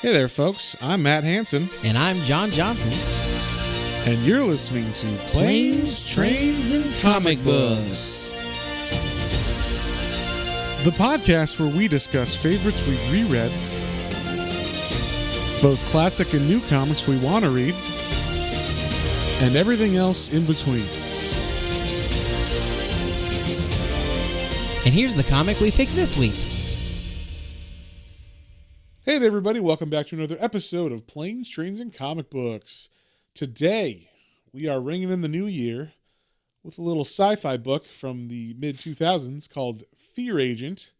Hey there, folks. I'm Matt Hansen, And I'm John Johnson. and you're listening to Planes, Trains, and Comic Books, the podcast where we discuss favorites we've reread, both classic and new comics we want to read, and everything else in between. And here's the comic we picked this week. Hey there, everybody. Welcome back to another episode of Planes, Trains, and Comic Books. Today, we are ringing in the new year with a little sci-fi book from the mid-2000s called Fear Agent.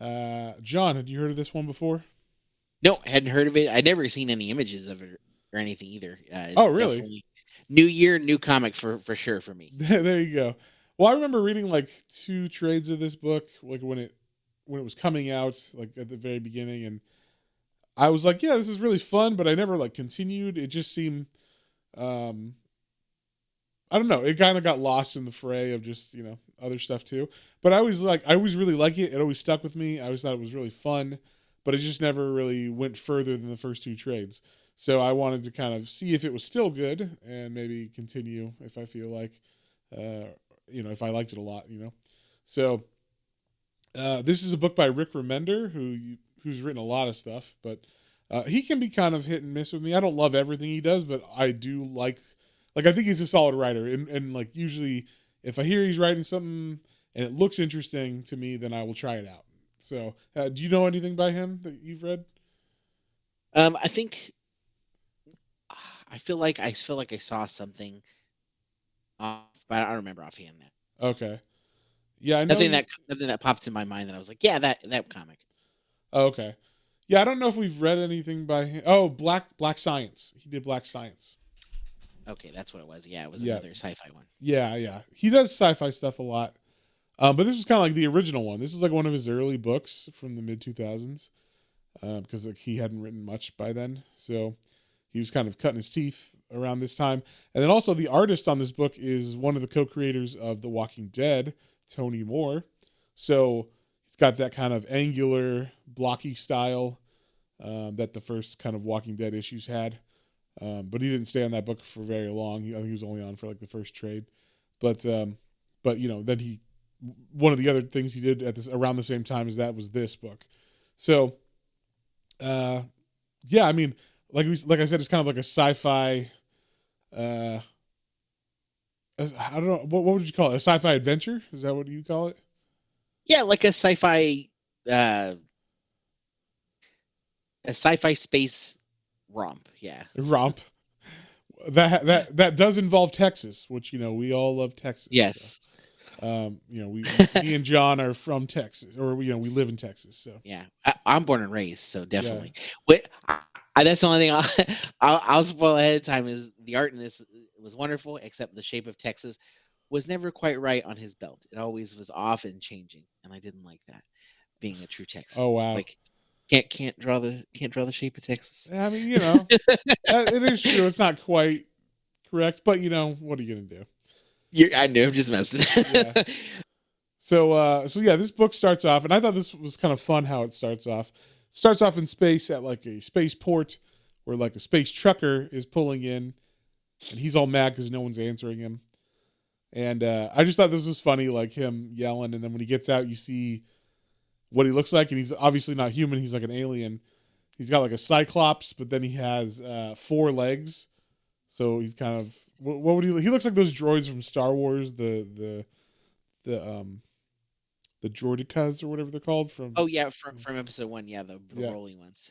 John, had you heard of this one before? No, hadn't heard of it. I'd never seen any images of it or anything either. Oh, really? New year, new comic for sure for me. There you go. Well, I remember reading like 2 trades of this book, like when it was coming out, like at the very beginning, and I was like, yeah, this is really fun, but I never like continued. It just seemed, I don't know. It kind of got lost in the fray of just, other stuff too. But I always really like it. It always stuck with me. I always thought it was really fun, but it just never really went further than the first 2 trades. So I wanted to kind of see if it was still good and maybe continue if I feel like, if I liked it a lot, So this is a book by Rick Remender, who's written a lot of stuff, but he can be kind of hit and miss with me. I don't love everything he does, but I do like I think he's a solid writer. And like usually if I hear he's writing something and it looks interesting to me, then I will try it out. So do you know anything by him that you've read? I feel like I saw something off, but I don't remember offhand now. Okay. Yeah, I know nothing that pops in my mind that I was like, yeah, that comic. Oh, okay. Yeah, I don't know if we've read anything by him. Oh, Black Science. He did Black Science. Okay, that's what it was. Yeah, it was another sci-fi one. Yeah. He does sci-fi stuff a lot. But this was kind of like the original one. This is like one of his early books from the mid-2000s. Because he hadn't written much by then. So he was kind of cutting his teeth around this time. And then also the artist on this book is one of the co-creators of The Walking Dead, Tony Moore. So he's got that kind of angular, blocky style that the first kind of Walking Dead issues had. But he didn't stay on that book for very long. I think he was only on for like the first trade. But then one of the other things he did around the same time as that was this book. So, yeah, I mean, like I said, it's kind of like a sci-fi. I don't know what would you call it? A sci-fi adventure? Is that what you call it? Yeah, like a sci-fi space romp. Yeah, romp. That does involve Texas, which we all love Texas. Yes. So, me and John are from Texas, or we live in Texas. So yeah, I'm born and raised, so definitely. Yeah. That's the only thing I'll spoil ahead of time is the art in this was wonderful, except the shape of Texas was never quite right on his belt. It always was off and changing, and I didn't like that. Being a true Texan. Oh wow! Like can't draw the shape of Texas. I mean, it is true. It's not quite correct, but what are you gonna do? I knew. I'm just messing. Yeah. So yeah, this book starts off, and I thought this was kind of fun how it starts off. Starts off in space at like a spaceport where like a space trucker is pulling in, and he's all mad because no one's answering him. And I just thought this was funny, like him yelling, and then when he gets out, you see what he looks like, and he's obviously not human. He's like an alien. He's got like a cyclops, but then he has 4 legs. So he's kind of what would he looks like those droids from Star Wars, the droidicas or whatever they're called from. Oh yeah, from episode 1, yeah, the rolling ones.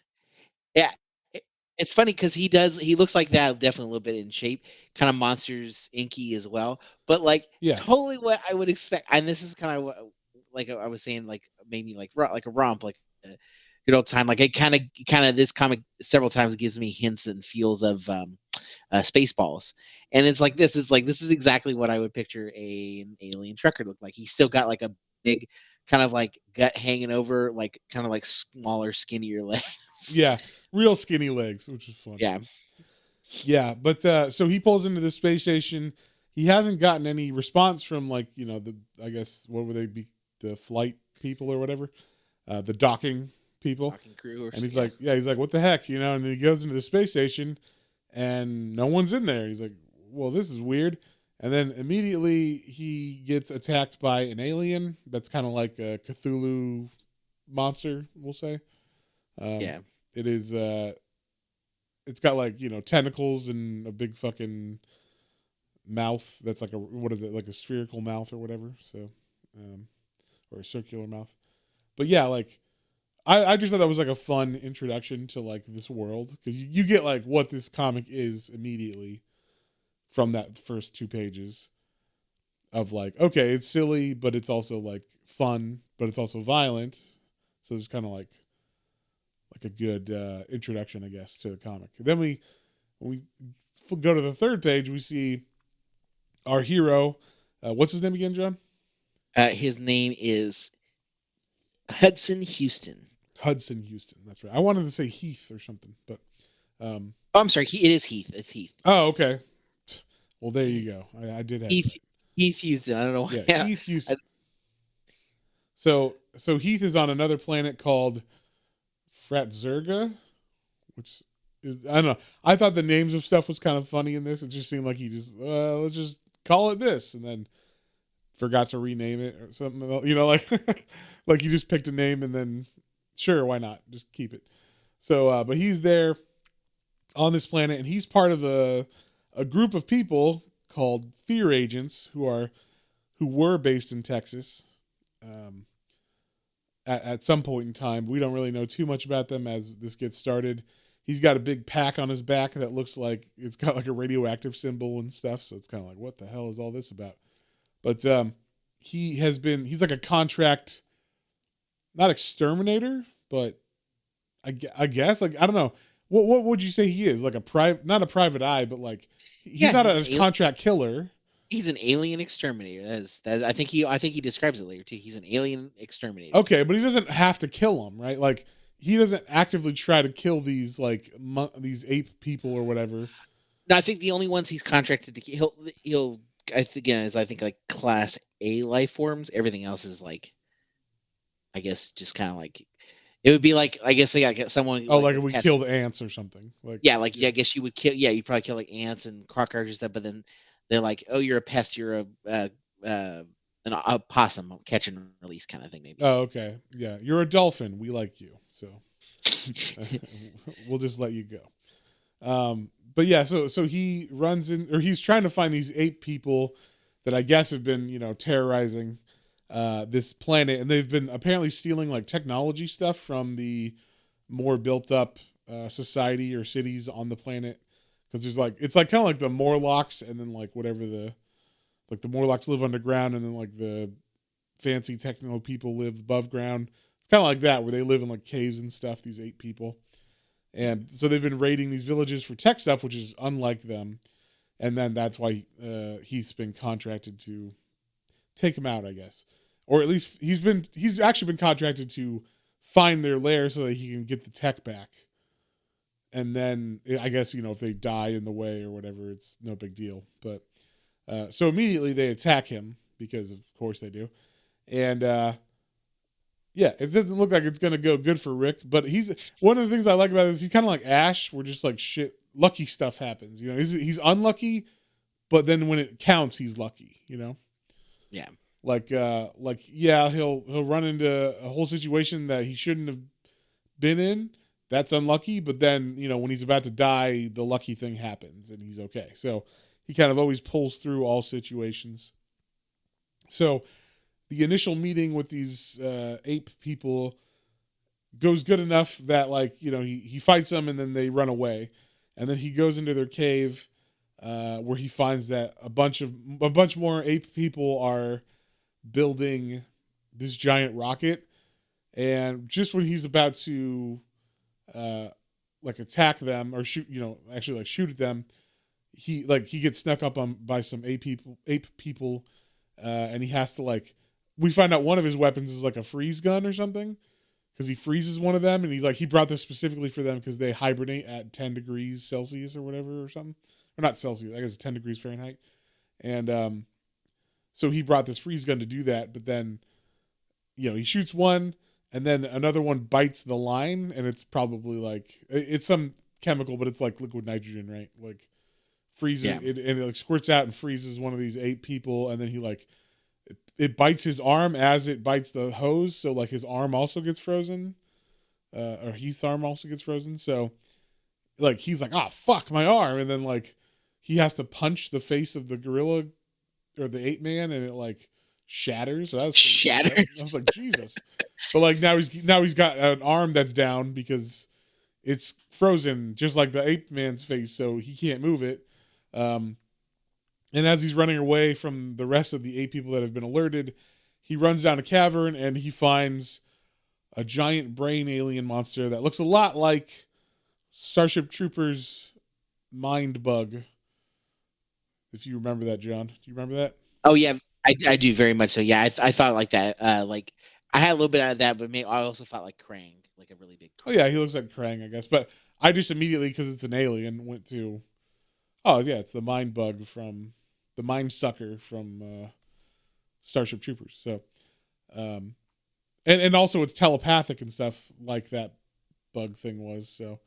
Yeah, it's funny because he looks like that, definitely a little bit in shape, kind of Monsters Inc. as well, but like totally what I would expect. And this is kind of what, like I was saying, like maybe like a romp, like a good old time. Like it kind of this comic several times gives me hints and feels of Spaceballs, and it's like this. It's like this is exactly what I would picture an alien trucker look like. He's still got like a big kind of like gut hanging over, like kind of like smaller, skinnier legs. Yeah, real skinny legs, which is fun. Yeah. But so he pulls into the space station. He hasn't gotten any response from like I guess what would they be, the flight people or whatever, the docking people. Talking crew, or And he's yeah. like, yeah, he's like, what the heck, you know? And then he goes into the space station, and no one's in there. He's like, well, this is weird. And then immediately he gets attacked by an alien that's kind of like a Cthulhu monster, we'll say. Yeah. It is. It's got like tentacles and a big fucking mouth that's like what is it, like a spherical mouth or whatever. So, or a circular mouth. But yeah, like I just thought that was like a fun introduction to like this world, because you get like what this comic is immediately from that first 2 pages of like, okay, it's silly, but it's also like fun, but it's also violent. So it's kind of like a good introduction, I guess, to the comic. Then when we go to the third page, we see our hero. What's his name again, John? His name is Huston Huston. Huston Huston. That's right. I wanted to say Heath or something, but oh, I'm sorry. It is Heath. It's Heath. Oh, okay. Well, there you go. I did have Heath. Heath Huston. I don't know why. Yeah, Heath Huston. So Heath is on another planet called Fratzerga, which is, I don't know. I thought the names of stuff was kind of funny in this. It just seemed like he just let's just call it this, and then forgot to rename it or something. Like like he just picked a name and then sure, why not? Just keep it. So, but he's there on this planet, and he's part of a group of people called Fear Agents who were based in Texas. At some point in time, we don't really know too much about them as this gets started. He's got a big pack on his back that looks like it's got like a radioactive symbol and stuff. So it's kind of like, what the hell is all this about? But he's like a contract, not exterminator, but I guess, like, I don't know. What would you say he is? Like not a private eye, but like he's not a contract killer. He's an alien exterminator. I think he describes it later too. He's an alien exterminator. Okay, but he doesn't have to kill them, right? Like he doesn't actively try to kill these like these ape people or whatever. No, I think the only ones he's contracted to he'll I think like class A life forms. Everything else is like, I guess, just kind of like, it would be like, I guess they got someone. Oh, like if we killed ants or something. Like yeah, like yeah, I guess you would kill. Yeah, you probably kill like ants and cockroaches and stuff. But then they're like, oh, you're a pest. You're a possum, catch and release kind of thing, maybe. Oh, okay, yeah, you're a dolphin. We like you, so we'll just let you go. But yeah, so he runs in, or he's trying to find these ape people that I guess have been terrorizing this planet, and they've been apparently stealing like technology stuff from the more built up society or cities on the planet, because there's like, it's like kind of like the Morlocks, and then like whatever the Morlocks live underground, and then like the fancy techno people live above ground. It's kind of like that, where they live in like caves and stuff, these ape people. And so they've been raiding these villages for tech stuff, which is unlike them. And then that's why he's been contracted to take them out, I guess. Or at least he's actually been contracted to find their lair so that he can get the tech back. And then I guess, if they die in the way or whatever, it's no big deal. But so immediately they attack him, because of course they do. And yeah, it doesn't look like it's going to go good for Rick, but he's one of the things I like about it is he's kind of like Ash, where just like shit, lucky stuff happens. He's unlucky, but then when it counts, he's lucky. Yeah. Like yeah, he'll run into a whole situation that he shouldn't have been in. That's unlucky, but then when he's about to die, the lucky thing happens and he's okay. So he kind of always pulls through all situations. So the initial meeting with these ape people goes good enough that he fights them, and then they run away, and then he goes into their cave where he finds that a bunch more ape people are building this giant rocket, and just when he's about to attack them or shoot shoot at them, he gets snuck up on by some ape people, and he has to we find out one of his weapons is like a freeze gun or something, because he freezes one of them, and he brought this specifically for them because they hibernate at 10 degrees Celsius or whatever or something, or not Celsius, I guess it's 10 degrees Fahrenheit, and so he brought this freeze gun to do that. But then he shoots one, and then another one bites the line, and it's probably like it's some chemical, but it's like liquid nitrogen, right? Like freezes Yeah. it, and it like squirts out and freezes one of these 8 people, and then he like it bites his arm as it bites the hose, so like his arm also gets frozen, or Heath's arm also gets frozen. So like he's like, ah, fuck my arm, and then like he has to punch the face of the gorilla or the ape man, and it like shatters. So that was pretty fucked up. I was Shatters. like, Jesus. But like now he's got an arm that's down because it's frozen, just like the ape man's face, so he can't move it. Um, and as he's running away from the rest of the 8 people that have been alerted, he runs down a cavern and he finds a giant brain alien monster that looks a lot like Starship Troopers mind bug. If you remember that, John. Do you remember that? Oh yeah, I do very much so. Yeah, I thought like that. Like I had a little bit out of that, but maybe I also thought like Krang, like a really big Oh Krang. yeah, he looks like Krang, I guess. But I just immediately, because it's an alien, went to, oh yeah, it's the mind bug from the mind sucker from Starship Troopers. So, um, and also it's telepathic and stuff like that bug thing was. So,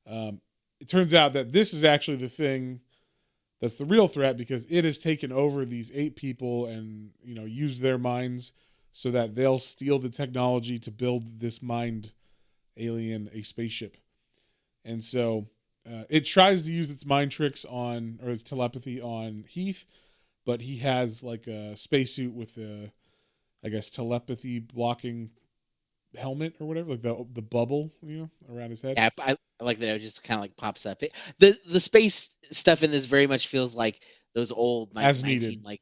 it turns out that this is actually the thing that's the real threat, because it has taken over these 8 people and used their minds so that they'll steal the technology to build this mind alien a spaceship. And so it tries to use its mind tricks on, or its telepathy on Heath, but he has like a spacesuit with a, I guess, telepathy blocking helmet or whatever, like the bubble, around his head. Yeah, I like that. It just kind of like pops up. The space stuff in this very much feels like those old like As 19 needed. like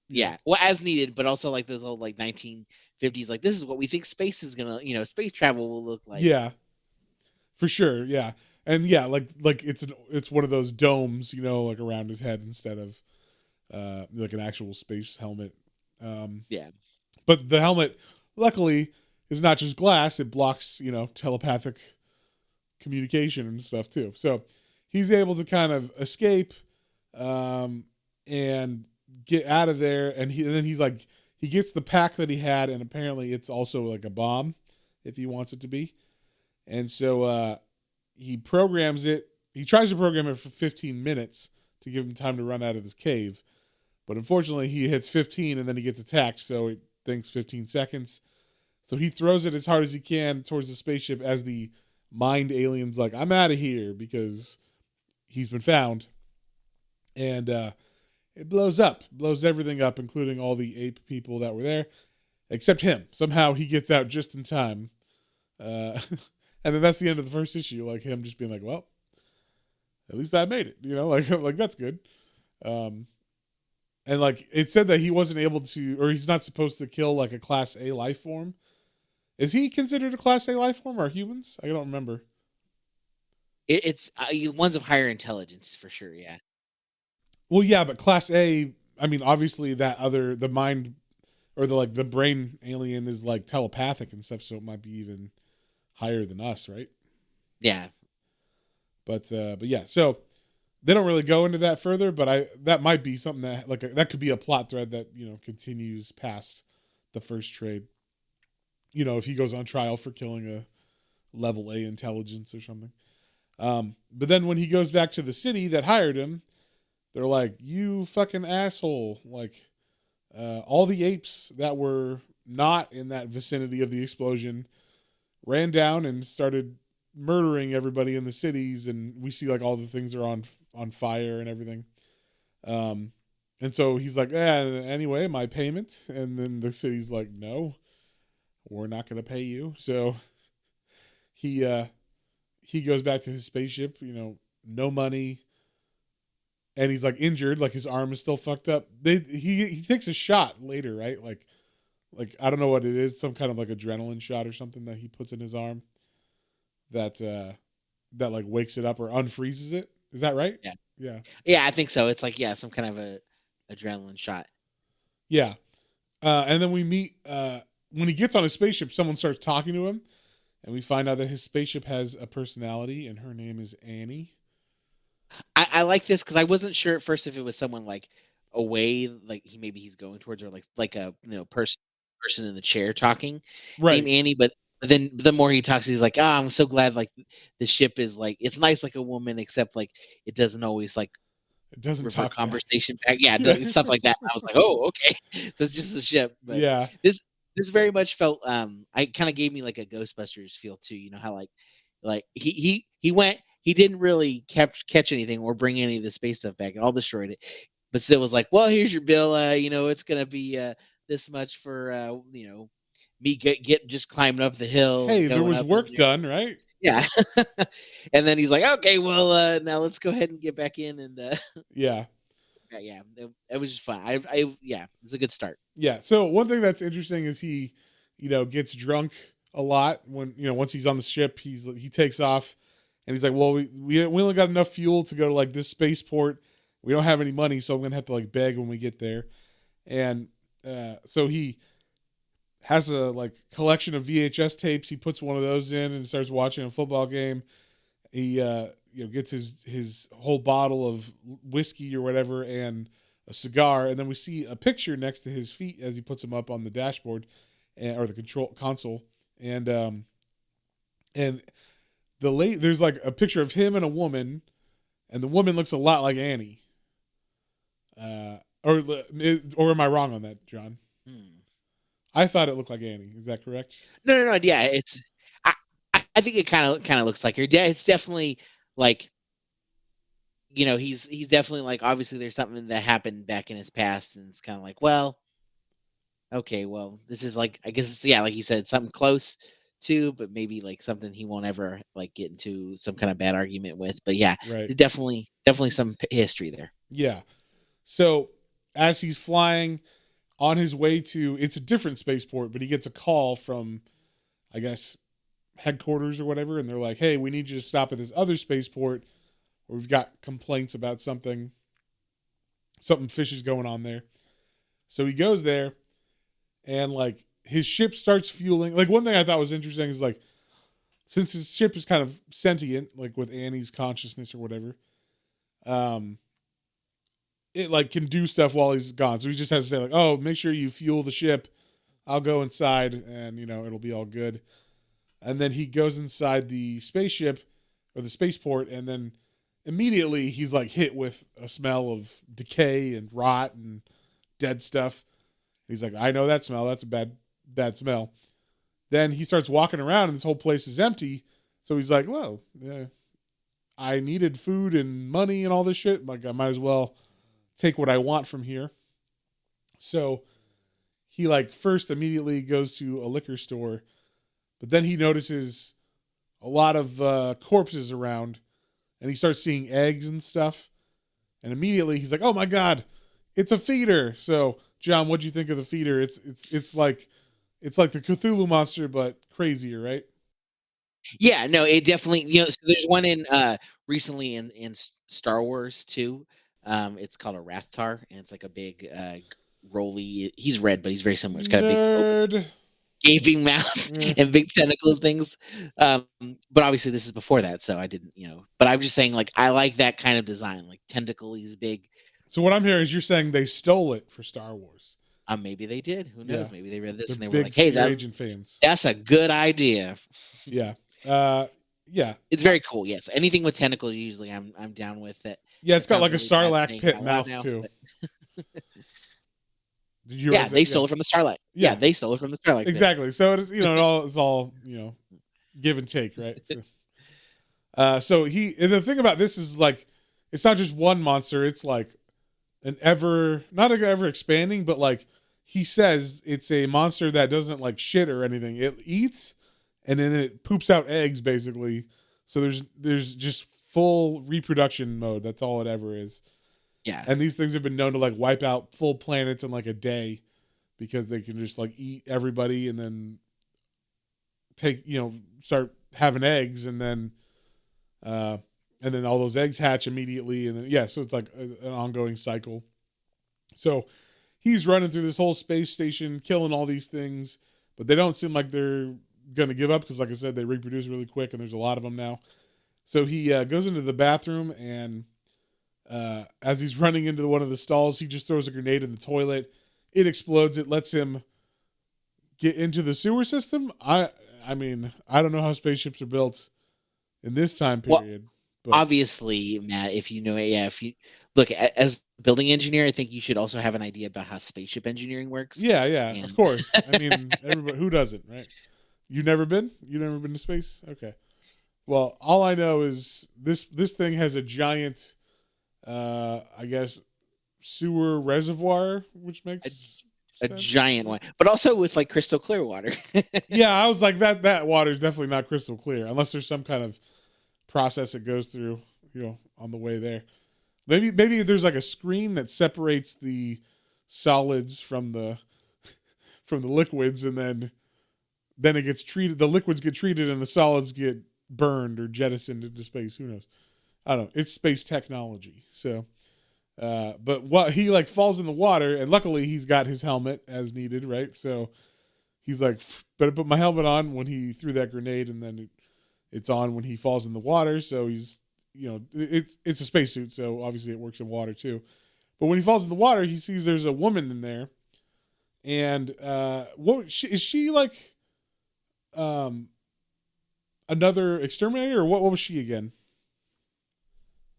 Yeah. yeah, well as needed, but also like those old like 1950s. Like this is what we think space is gonna space travel will look like. Yeah. For sure. Yeah. And yeah, like it's one of those domes, like around his head instead of like an actual space helmet. Um, Yeah, but the helmet, luckily, is not just glass; it blocks telepathic communication and stuff too. So he's able to kind of escape um, and get out of there. And then he's like, he gets the pack that he had, and apparently it's also like a bomb if he wants it to be. And so he programs it. He tries to program it for 15 minutes to give him time to run out of this cave. But unfortunately, he hits 15 and then he gets attacked. So it thinks 15 seconds. So he throws it as hard as he can towards the spaceship as the mind alien's like, I'm out of here, because he's been found. And it blows everything up, including all the 8 people that were there, except him. Somehow he gets out just in time. Uh, and then that's the end of the first issue, like him just being like, well, at least I made it, like that's good. Um, and like it said that he wasn't able to, or he's not supposed to kill like a class A life form. Is he considered a class A life form, or humans? I don't remember. it's ones of higher intelligence for sure. Yeah, Well, yeah, but class A, I mean, obviously the mind, or the brain alien is like telepathic and stuff, so it might be even higher than us, right? yeah. But yeah, so they don't really go into that further, but that might be something that that could be a plot thread that continues past the first trade. If he goes on trial for killing a level A intelligence or something. But then when he goes back to the city that hired him, they're like, "You fucking asshole!" Like all the apes that were not in that vicinity of the explosion ran down and started murdering everybody in the cities, and we see like all the things are on fire and everything. Um, and so he's like, anyway, my payment. And then the city's like, no, we're not going to pay you. So he goes back to his spaceship, no money. And he's like injured, like his arm is still fucked up. He takes a shot later, right? Like I don't know what it is, some kind of like adrenaline shot or something that he puts in his arm that that like wakes it up or unfreezes it. Is that right? Yeah. Yeah. Yeah, I think so. It's like some kind of a adrenaline shot. Yeah. And then we meet when he gets on his spaceship, someone starts talking to him, and we find out that his spaceship has a personality, and her name is Annie. I like this because I wasn't sure at first if it was someone like away, like he's going towards, or like a person in the chair talking, named Right. Annie. But But then the more he talks, he's like, "Ah, I'm so glad like the ship is like it's nice like a woman, except like it doesn't always like It doesn't revert talk back. conversation back." Yeah, Yeah. stuff like that. I was like, "Oh, okay." So it's just a ship, but Yeah. this this very much felt I kind of gave me like a Ghostbusters feel too. You know how like he went he didn't really catch anything or bring any of the space stuff back and all destroyed it, but still was like, "Well, here's your bill. It's gonna be this much for me get just climbing up the hill and Hey, there going was up in work there." done, right? Yeah. And then he's like, "Okay, well, now let's go ahead and get back in." And Yeah. yeah, it was just fun. Yeah, it's a good start. Yeah. So one thing that's interesting is he, gets drunk a lot when, once he's on the ship, he takes off and he's like, well, we only got enough fuel to go to like this spaceport. We don't have any money, so I'm going to have to like beg when we get there. And so he has a like collection of VHS tapes. He puts one of those in and starts watching a football game. He gets his whole bottle of whiskey or whatever and a cigar, and then we see a picture next to his feet as he puts them up on the dashboard or the control console, and there's like a picture of him and a woman, and the woman looks a lot like Annie. Or am I wrong on that, John? Hmm. I thought it looked like Annie. Is that correct? No. Yeah, I I think it kind of looks like her. Yeah, it's definitely like he's definitely like obviously there's something that happened back in his past, and it's kind of like, well, okay, well, this is like I guess it's, yeah, like you said, something close to, but maybe like something he won't ever like get into some kind of bad argument with. But yeah, Right. definitely some history there. Yeah. So as he's flying on his way to, it's a different spaceport, but he gets a call from, I guess, headquarters or whatever, and they're like, "Hey, we need you to stop at this other spaceport where we've got complaints about something fishy going on there." So he goes there, and like his ship starts fueling. Like one thing I thought was interesting is like since his ship is kind of sentient, like with Annie's consciousness or whatever, um, it like can do stuff while he's gone. So he just has to say like, "Oh, make sure you fuel the ship. I'll go inside, and it'll be all good." And then he goes inside the spaceship or the spaceport, and then immediately he's like hit with a smell of decay and rot and dead stuff. He's like, "I know that smell. That's a bad smell." Then he starts walking around, and this whole place is empty. So he's like, "Well, yeah, I needed food and money and all this shit. Like, I might as well take what I want from here." So he like first immediately goes to a liquor store, but then he notices a lot of corpses around, and he starts seeing eggs and stuff. And immediately he's like, "Oh my god, it's a feeder!" So, John, what'd you think of the feeder? It's like the Cthulhu monster, but crazier, right? Yeah, no, it definitely so there's one in recently in Star Wars too. It's called a Rathtar, and it's like a big roly. He's red, but he's very similar. It's got a big open Nerd. gaping mouth Eh. and big tentacle things. But obviously this is before that, so I didn't, But I'm just saying, like, I like that kind of design, like tentacles, big. So what I'm hearing is you're saying they stole it for Star Wars. Maybe they did. Who Yeah, knows? Maybe they read this they're and they were big like, "Hey, secret agent fans. that's a good idea." Yeah. Yeah. It's very cool. Yes, anything with tentacles, usually I'm down with it. Yeah, it's That got sounds like a really bad sarlacc saying it pit out loud mouth now, too. but Did you yeah, realize they that? stole Yeah. it from the Starlight. Yeah, Yeah. they stole it from the Starlight pit. Exactly. So it's it's all give and take, right? So and the thing about this is like it's not just one monster, it's like not an ever expanding, but like he says it's a monster that doesn't like shit or anything. It eats and then it poops out eggs basically. So there's just full reproduction mode. That's all it ever is. Yeah. And these things have been known to like wipe out full planets in like a day because they can just like eat everybody and then start having eggs and then all those eggs hatch immediately and then so it's like an ongoing cycle. So he's running through this whole space station killing all these things, but they don't seem like they're gonna give up because like I said, they reproduce really quick and there's a lot of them now. So he goes into the bathroom and as he's running into one of the stalls, he just throws a grenade in the toilet. It explodes. It lets him get into the sewer system. I I mean, I don't know how spaceships are built in this time Well, period, but obviously, Matt, if you know, yeah, if you look as a building engineer, I think you should also have an idea about how spaceship engineering works. yeah, yeah, of And course. I mean, everybody who doesn't, right? You never been? You never been to space? Okay. Well, all I know is this thing has a giant, I guess, sewer reservoir, which a, makes a sense. giant one, but also with like crystal clear water. Yeah, I was like that water is definitely not crystal clear unless there's some kind of process it goes through, on the way there. Maybe there's like a screen that separates the solids from the liquids, and then it gets treated. The liquids get treated, and the solids get burned or jettisoned into space. Who knows? I don't know. It's space technology. So, but what he like falls in the water, and luckily he's got his helmet as needed, right? So he's like, better put my helmet on when he threw that grenade, and then it's on when he falls in the water. So he's, it's a spacesuit, so obviously it works in water too. But when he falls in the water, he sees there's a woman in there, and is she like um another exterminator, or what was she again?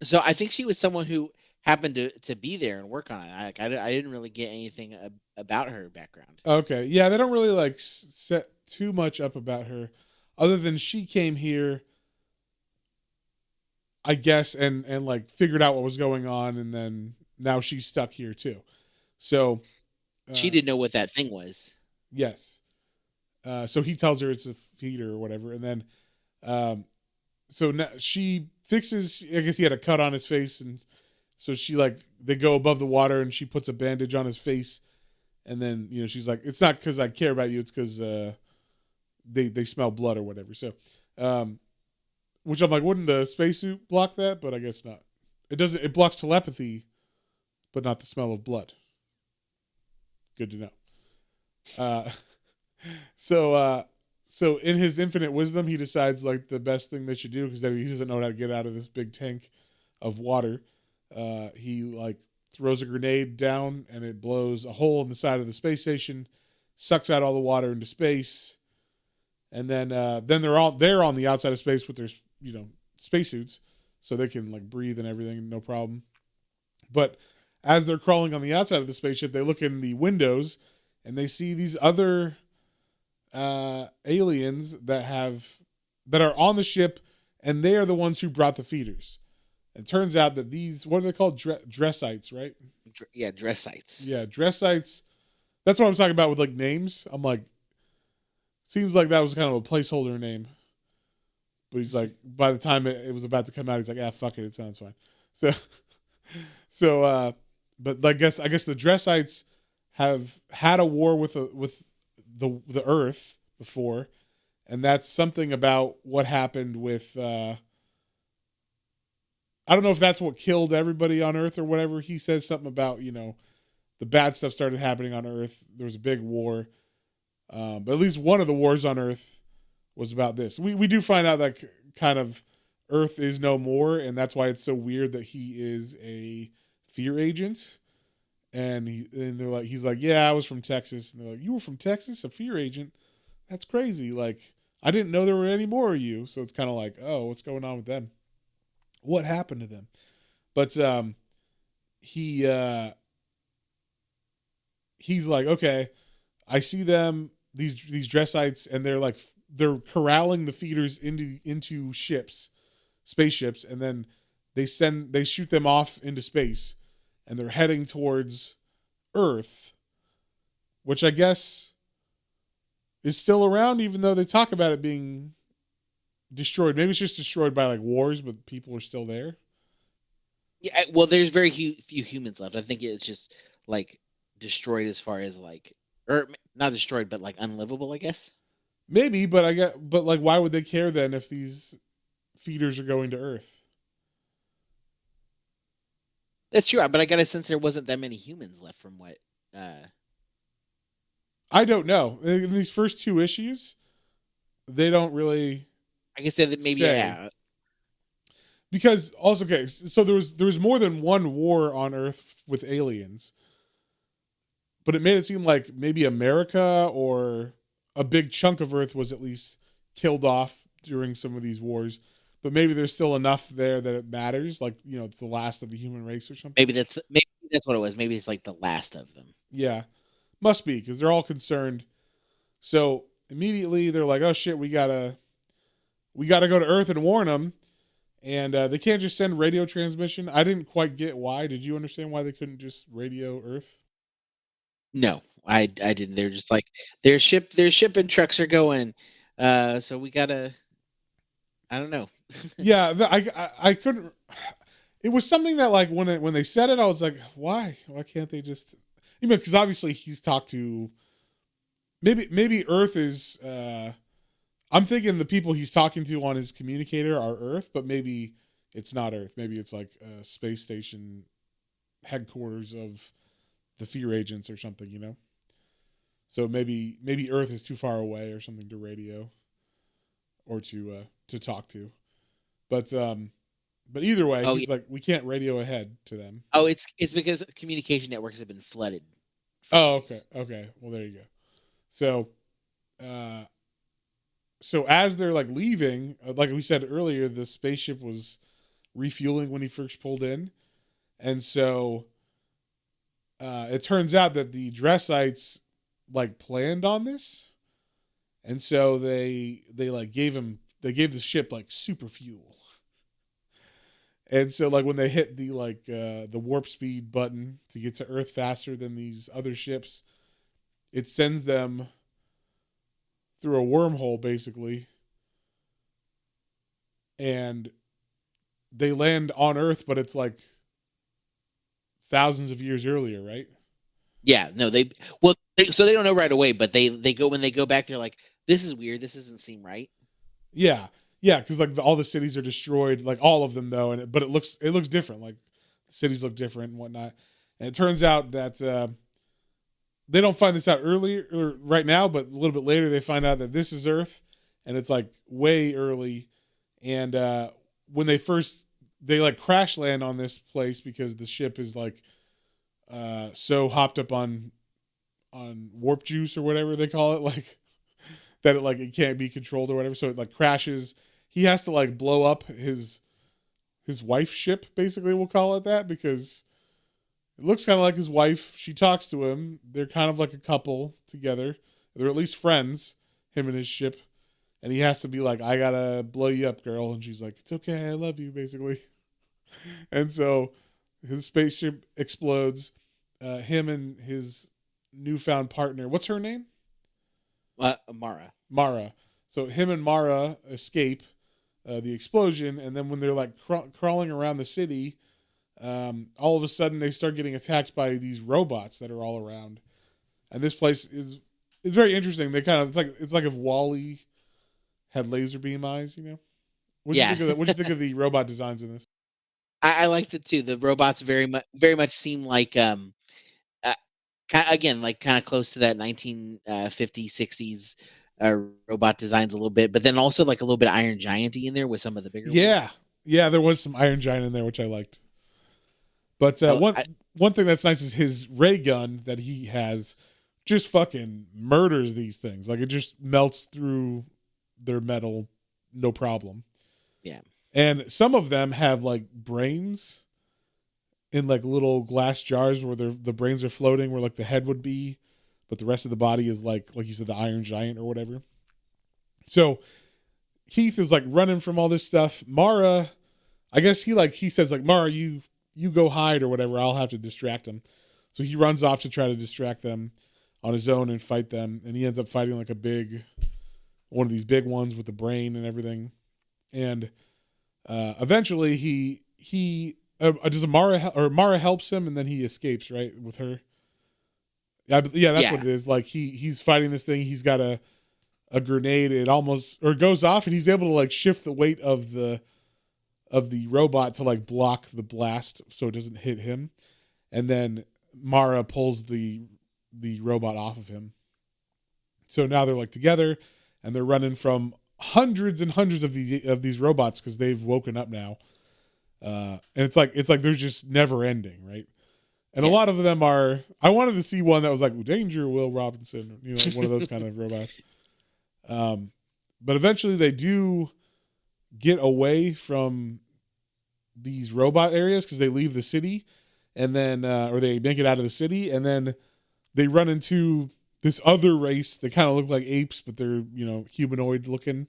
So I think she was someone who happened to be there and work on it. I didn't really get anything about her background. Okay, yeah, they don't really like set too much up about her, other than she came here, I guess, and like figured out what was going on, and then now she's stuck here too. So, She uh, didn't know what that thing was. yes, so he tells her it's a feeder or whatever, and then um, so now she fixes. I guess he had a cut on his face, and so she like they go above the water, and she puts a bandage on his face, and then she's like, "It's not because I care about you; it's because they smell blood or whatever." So, which I'm like, wouldn't the spacesuit block that? But I guess not. It doesn't. It blocks telepathy, but not the smell of blood. Good to know. Uh, so so in his infinite wisdom, he decides like the best thing they should do, because he doesn't know how to get out of this big tank of water. He like throws a grenade down, and it blows a hole in the side of the space station, sucks out all the water into space, and then they're on the outside of space with their spacesuits, so they can like breathe and everything, no problem. But as they're crawling on the outside of the spaceship, they look in the windows, and they see these other aliens that are on the ship, and they are the ones who brought the feeders. It turns out that these, what are they called? Dressites, right? Yeah, dress sites. Yeah, dressites. That's what I was talking about with like names. I'm like, seems like that was kind of a placeholder name. But he's like, by the time it was about to come out, he's like, ah, fuck it, it sounds fine. So, but I guess the dressites have had a war with the Earth before, and that's something about what happened with. I don't know if that's what killed everybody on Earth or whatever. He says something about the bad stuff started happening on Earth. There was a big war, but at least one of the wars on Earth was about this. We do find out that kind of Earth is no more, and that's why it's so weird that he is a fear agent. And they're like, he's like, yeah, I was from Texas. And they're like, you were from Texas, a fear agent? That's crazy. Like, I didn't know there were any more of you. So it's kind of like, oh, what's going on with them? What happened to them? But he he's like, okay, I see them, these dressites, and they're corralling the feeders into spaceships, and then they shoot them off into space, and they're heading towards Earth, which I guess is still around, even though they talk about it being destroyed. Maybe it's just destroyed by like wars, but people are still there. Yeah, well, there's very few humans left. I think it's just like destroyed as far as like, or not destroyed, but like unlivable, I guess. Maybe, but like, why would they care then if these feeders are going to Earth? That's true, but I got a sense there wasn't that many humans left from what. Uh, I don't know. In these first two issues, they don't really I can say that maybe, say, yeah. because also, okay, so there was more than one war on Earth with aliens, but it made it seem like maybe America or a big chunk of Earth was at least killed off during some of these wars, but maybe there's still enough there that it matters. Like, it's the last of the human race or something. Maybe that's what it was. Maybe it's like the last of them. Yeah, must be, because they're all concerned. So immediately they're like, "Oh shit, we gotta go to Earth and warn them." And they can't just send radio transmission. I didn't quite get why. Did you understand why they couldn't just radio Earth? No, I didn't. They're just like their shipping trucks are going. So we gotta. I don't know. Yeah, I couldn't. It was something that, like, when they said it, I was like, why can't they just? Because obviously he's talked to. Maybe Earth is. I'm thinking the people he's talking to on his communicator are Earth, but maybe it's not Earth. Maybe it's like a space station headquarters of the fear agents or something. So maybe Earth is too far away or something to radio or to talk to. But either way, he's like, we can't radio ahead to them. Oh, it's because communication networks have been flooded. Oh, okay. Well, there you go. So as they're like leaving, like we said earlier, the spaceship was refueling when he first pulled in, and so it turns out that the Dressites like planned on this, and so they gave the ship like super fuel, and so like when they hit the warp speed button to get to Earth faster than these other ships, it sends them through a wormhole basically, and they land on Earth, but it's like thousands of years earlier, right? Yeah, no, so they don't know right away, but they go when they go back, they're like, this is weird, this doesn't seem right. Yeah, because like all the cities are destroyed, like all of them though, but it looks different. Like the cities look different and whatnot. And it turns out that they don't find this out earlier or right now, but a little bit later they find out that this is Earth, and it's like way early. And when they like crash land on this place because the ship is like so hopped up on warp juice or whatever they call it, like that it can't be controlled or whatever. So it like crashes. He has to like blow up his wife's ship, basically, we'll call it that, because it looks kind of like his wife. She talks to him. They're kind of like a couple together. They're at least friends, him and his ship. And he has to be like, I gotta blow you up, girl. And she's like, it's okay, I love you, basically. And so his spaceship explodes. Him and his newfound partner, what's her name? Mara. So him and Mara escape the explosion. And then when they're like crawling around the city, all of a sudden they start getting attacked by these robots that are all around, and this place is very interesting. They kind of it's like if Wall-E had laser beam eyes. What do you think of that? What do you think of the robot designs in this? I liked it too. The robots very much seem like again, like kind of close to that 1950s 60s robot designs a little bit, but then also like a little bit Iron Giant-y in there with some of the bigger ones. Yeah, there was some Iron Giant in there, which I liked. But one thing that's nice is his ray gun that he has just fucking murders these things. Like it just melts through their metal, no problem. Yeah. And some of them have like brains in like little glass jars where the brains are floating, where like the head would be, but the rest of the body is like you said, the Iron Giant or whatever. So Heath is like running from all this stuff. Mara, I guess he says like, Mara, you go hide or whatever. I'll have to distract him. So he runs off to try to distract them on his own and fight them. And he ends up fighting like one of these big ones with the brain and everything. And eventually Mara helps him, and then he escapes, right, with her. That's what it is. Like he's fighting this thing. He's got a grenade. It goes off, and he's able to like shift the weight of the robot to like block the blast so it doesn't hit him. And then Mara pulls the robot off of him. So now they're like together, and they're running from hundreds and hundreds of these robots because they've woken up now. And it's like they're just never ending, right? And a lot of them are. I wanted to see one that was like Danger, Will Robinson, like one of those kind of robots. But eventually they do get away from these robot areas because they leave the city, and then or they make it out of the city, and then they run into this other race that kind of look like apes, but they're humanoid looking.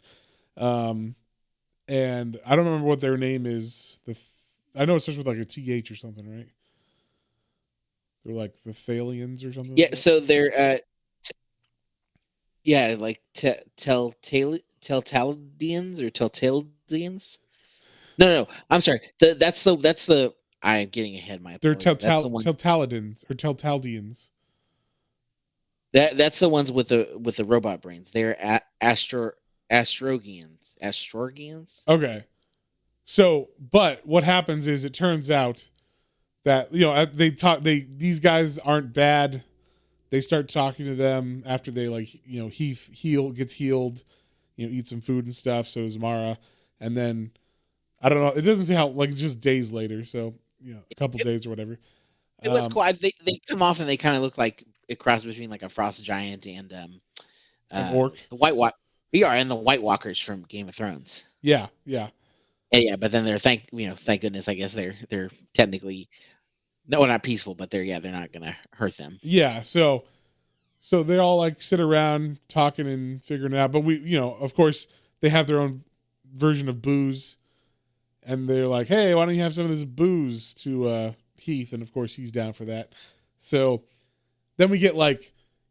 And I don't remember what their name is. I know it starts with like a TH or something, right? They're like the Thalians or something. Yeah, Like that. so they're yeah, like Telltalians or Telltalians. No, I'm sorry. That's the. I'm getting ahead. My They're apologies. That's the ones. Teltaladins or Teltaldians. That's the ones with the robot brains. They're Astrogians. Astrogians. Okay. So, but what happens is it turns out that these guys aren't bad. They start talking to them after they Heath gets healed, eat some food and stuff. So does Mara, and then I don't know. It doesn't say how it's just days later. So a couple days or whatever. It was cool. They come off and they kind of look like a cross between like a frost giant and an orc. The White Walk. And the White Walkers from Game of Thrones. Yeah. Yeah, but then they're thank goodness, I guess they're technically not peaceful, but they're not gonna hurt them. Yeah, so they all like sit around talking and figuring it out. But we of course they have their own version of booze, and they're like, hey, why don't you have some of this booze to Heath? And of course he's down for that. So then we get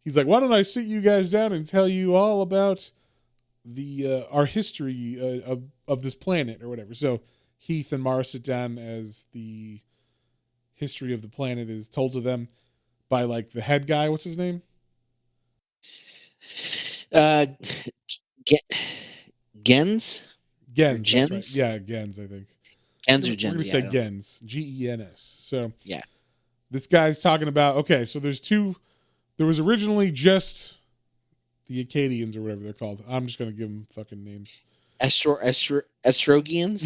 he's like, why don't I sit you guys down and tell you all about our history of this planet or whatever. So Heath and Mara sit down as the history of the planet is told to them by the head guy. What's his name? Gens. Gens. Right. Yeah, Gens. I think. Gens or Gens. We're gonna say Gens. Gens. So yeah, this guy's talking about. Okay, so there was originally just the Acadians or whatever they're called. I'm just gonna give them fucking names. Astrogians.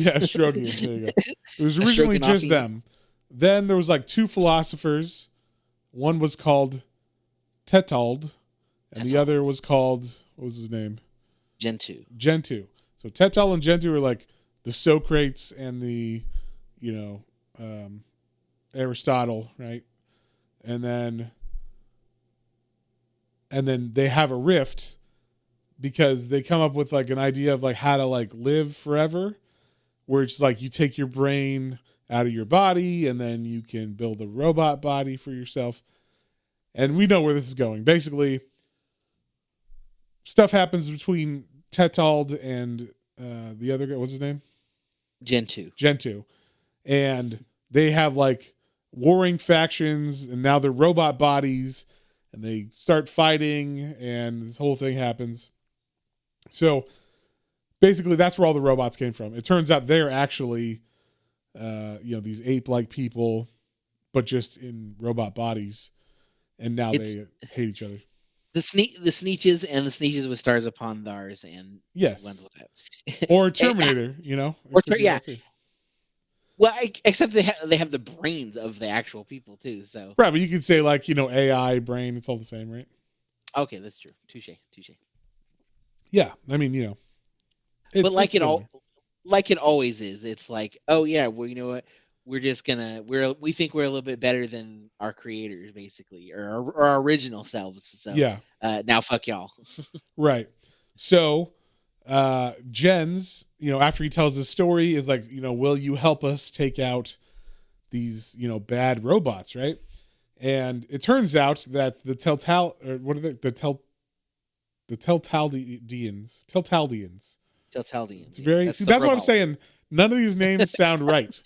Yeah, Astrogians. There you go. It was originally just them. Then there was two philosophers. One was called Tetald, and the other was called, what was his name? Gentoo. So Tetald and Gentoo are the Socrates and the Aristotle, right? And then they have a rift because they come up with an idea of how to live forever, where it's you take your brain out of your body and then you can build a robot body for yourself. And we know where this is going. Basically, stuff happens between Tetald and the other guy. What's his name? Gentoo. And they have warring factions, and now they're robot bodies, and they start fighting, and this whole thing happens. So basically, that's where all the robots came from. It turns out they're actually, these ape-like people, but just in robot bodies, and now they hate each other. The Sneeches and the Sneeches with stars upon theirs, and yes, ones with that. Or Terminator, yeah. Well, except they have the brains of the actual people too. So right, but you could say AI brain. It's all the same, right? Okay, that's true. Touche. Yeah, I mean, but like it always is. It's oh yeah, well, you know what? We're just we think we're a little bit better than our creators, basically, or our original selves. So yeah, now fuck y'all. Right. So Gens, after he tells his story, is will you help us take out these bad robots, right? And it turns out that the Teltaldians. It's very that's what I'm saying. None of these names sound right.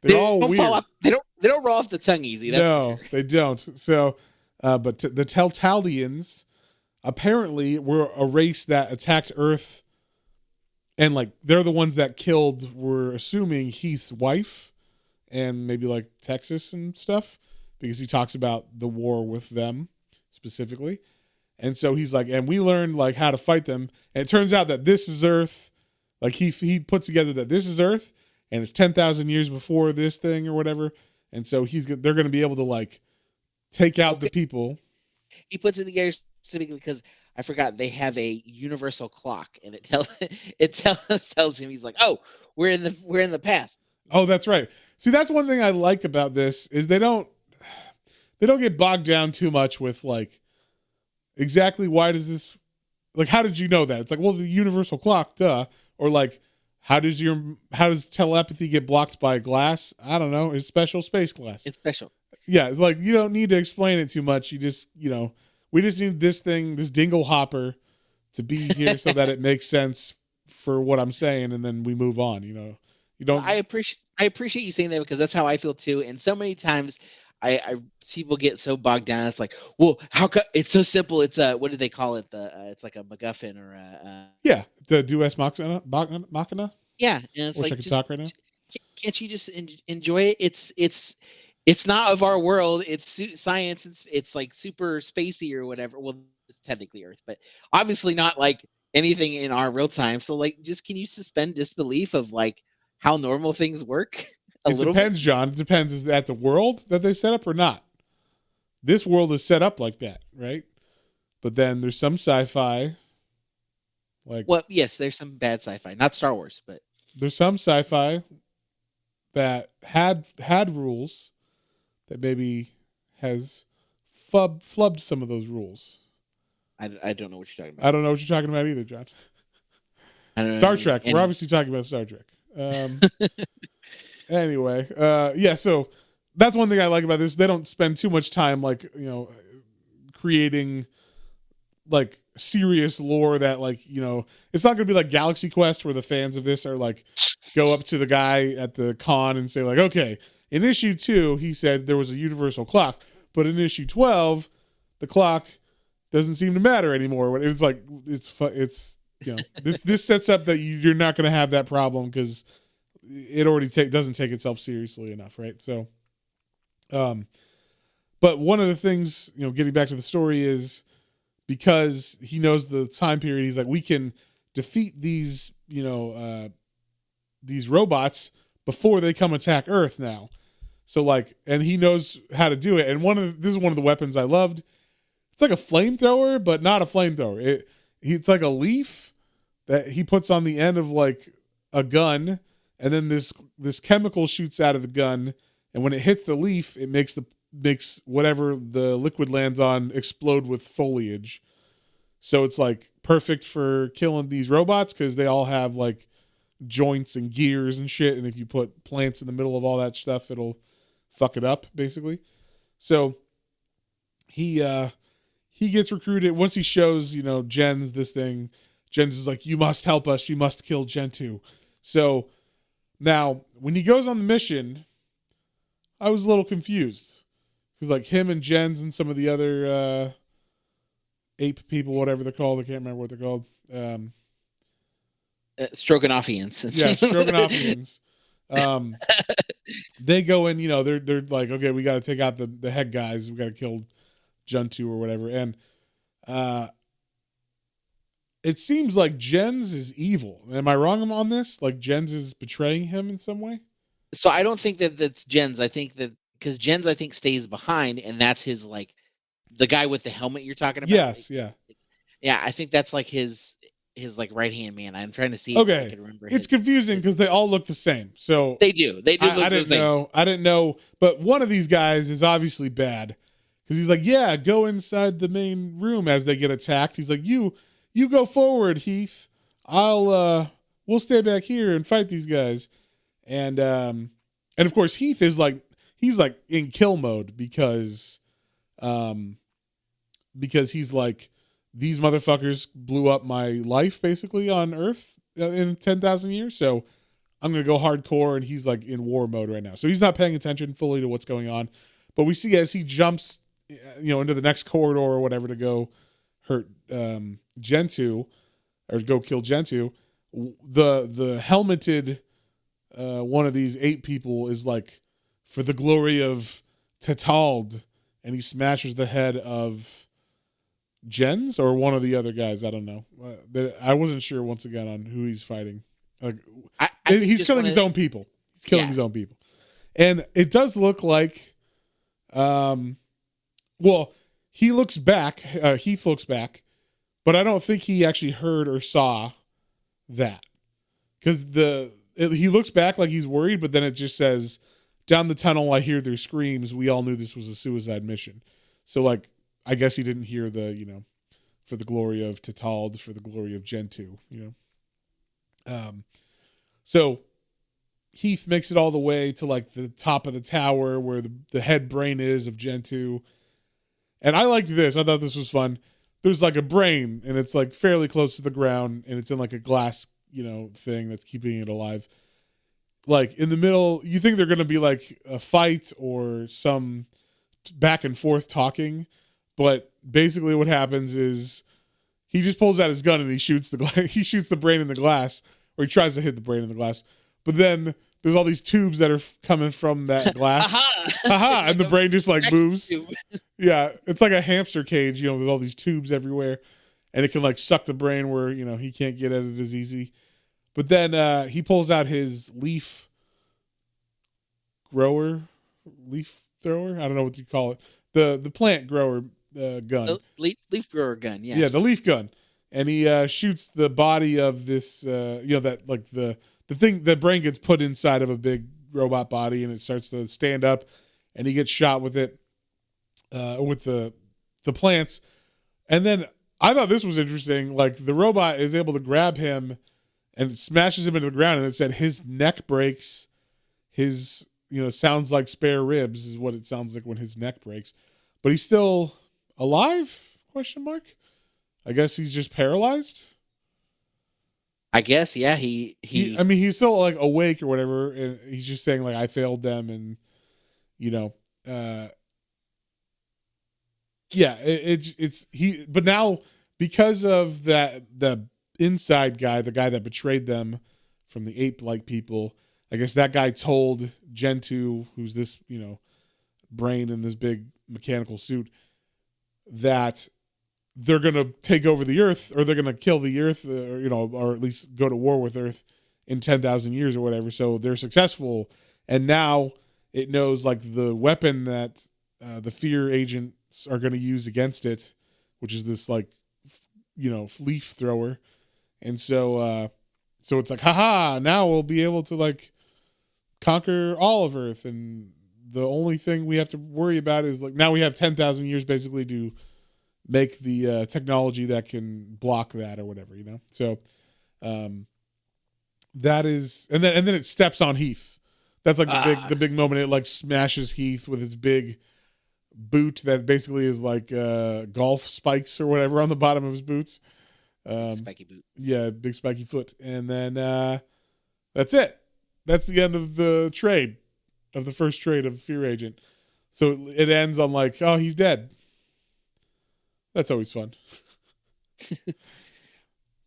They're all weird. They don't roll off the tongue easy. That's no, for sure. They don't. So, but the Teltaldians apparently were a race that attacked Earth, and they're the ones that killed, we're assuming, Heath's wife and maybe Texas and stuff, because he talks about the war with them specifically. And so he's and we learned how to fight them. And it turns out that this is Earth. He puts together that this is Earth, and it's 10,000 years before this thing or whatever. And so they're going to be able to take out the people. He puts it together specifically because I forgot they have a universal clock, and it tells him, he's like, oh, we're in the past. Oh, that's right. See, that's one thing I like about this is they don't get bogged down too much with like exactly why does this, like, how did you know that? It's like, well, the universal clock, duh. Or like, how does telepathy get blocked by glass? I don't know. It's special space glass. It's special. Yeah, it's like you don't need to explain it too much. You just, we just need this dingle hopper to be here so that it makes sense for what I'm saying, and then we move on. You don't. I appreciate you saying that, because that's how I feel too. And so many times, I people get so bogged down. It's like, well, how come it's so simple? It's what do they call it? It's like a MacGuffin or a Yeah, the Deus Machina. yeah. And it's Wish I like, could just talk right now. can't you just enjoy it? It's not of our world. It's science. It's like super spacey or whatever. Well, it's technically Earth, but obviously not like anything in our real time. So like, just can you suspend disbelief of like how normal things work a It little bit? depends, John. It depends. Is that the world that they set up or not? This world is set up like that, right? But then there's some sci-fi, like Well, yes, there's some bad sci-fi, not Star Wars, but there's some sci-fi that had rules that maybe has flubbed some of those rules. I don't know what you're talking I about. don't know what you're talking about either, John. I don't know Star Trek. We're any. obviously talking about Star Trek. Anyway, yeah. So that's one thing I like about this. They don't spend too much time, like, creating like serious lore that, like, it's not going to be like Galaxy Quest where the fans of this are like go up to the guy at the con and say like, okay, in issue 2 he said there was a universal clock, but in issue 12 the clock doesn't seem to matter anymore. It's like it's this sets up that you're not going to have that problem because it already doesn't take itself seriously enough, right? So, but one of the things, getting back to the story, is because he knows the time period, he's like, we can defeat these robots before they come attack Earth now. So like, and he knows how to do it. And this is one of the weapons I loved. It's like a flamethrower, but not a flamethrower. It's like a leaf that he puts on the end of like a gun, and then this chemical shoots out of the gun, and when it hits the leaf, it makes whatever the liquid lands on explode with foliage. So it's like perfect for killing these robots because they all have like joints and gears and shit, and if you put plants in the middle of all that stuff, it'll fuck it up basically. So he gets recruited. Once he shows Jens this thing, Jens is like, you must help us, you must kill Gentoo. So now when he goes on the mission, I was a little confused because like him and Jens and some of the other ape people, whatever they're called, I can't remember what they're called. Stroganoffians. Yeah, Stroganoffians. They go in, they're like, okay, we got to take out the head guys. We got to kill Gentoo or whatever. And it seems like Jens is evil. Am I wrong on this? Like Jens is betraying him in some way? So I don't think that that's Jens. I think that because Jens, I think, stays behind, and that's his like the guy with the helmet you're talking about. Yes, yeah. Yeah, I think that's like his like right hand man. I'm trying to see if I can remember. It's confusing because they all look the same. So they do. They do. I didn't know. I didn't know. But one of these guys is obviously bad because he's like, yeah, go inside the main room as they get attacked. He's like, you go forward, Heath. We'll stay back here and fight these guys. And of course Heath is like, he's like in kill mode because he's like, these motherfuckers blew up my life basically on Earth in 10,000 years. So I'm going to go hardcore, and he's like in war mode right now. So he's not paying attention fully to what's going on, but we see as he jumps, into the next corridor or whatever to go hurt Gentoo or go kill Gentoo, the helmeted one of these ape people is like, for the glory of Tetald, and he smashes the head of Jens or one of the other guys. I don't know. I wasn't sure once again on who he's fighting. Like, he's killing his own people. He's killing his own people, and it does look like, well, he looks back. Heath looks back, but I don't think he actually heard or saw that, because he looks back like he's worried, but then it just says, down the tunnel I hear their screams. We all knew this was a suicide mission. So like, I guess he didn't hear the, for the glory of Tatald, for the glory of Gentoo, So Heath makes it all the way to like the top of the tower where the head brain is of Gentoo. And I liked this. I thought this was fun. There's like a brain, and it's like fairly close to the ground, and it's in like a glass, thing that's keeping it alive. Like in the middle, you think they're going to be like a fight or some back and forth talking, but basically what happens is he just pulls out his gun and he shoots he shoots the brain in the glass, or he tries to hit the brain in the glass. But then there's all these tubes that are coming from that glass. Aha! And the brain just like moves. Yeah, it's like a hamster cage, with all these tubes everywhere, and it can like suck the brain where he can't get at it as easy. But then he pulls out his leaf thrower. I don't know what you call it. The plant grower gun. Leaf grower gun. Yeah. Yeah, the leaf gun, and he shoots the body of this. That like the thing, the brain gets put inside of a big robot body, and it starts to stand up, and he gets shot with it, with the plants. And then I thought this was interesting. Like the robot is able to grab him and it smashes him into the ground, and it said his neck breaks. His, sounds like spare ribs is what it sounds like when his neck breaks. But he's still alive? ? I guess he's just paralyzed. I guess, yeah. He's still like awake or whatever, and he's just saying like I failed them, and but now because of the inside guy, the guy that betrayed them from the ape-like people, I guess that guy told Gentoo, who's this, brain in this big mechanical suit, that they're going to take over the Earth, or they're going to kill the Earth, or at least go to war with Earth in 10,000 years or whatever. So they're successful. And now it knows like the weapon that the fear agents are going to use against it, which is this like, leaf thrower. And so it's like, haha, now we'll be able to like conquer all of Earth. And the only thing we have to worry about is like, now we have 10,000 years basically to make the technology that can block that or whatever, So that is, and then it steps on Heath. That's like the big moment. It like smashes Heath with its big boot that basically is like golf spikes or whatever on the bottom of his boots. Spiky boot. Yeah, big spiky foot. And then that's it. That's the end of the trade, of the first trade of Fear Agent. So it ends on like, oh, he's dead. That's always fun.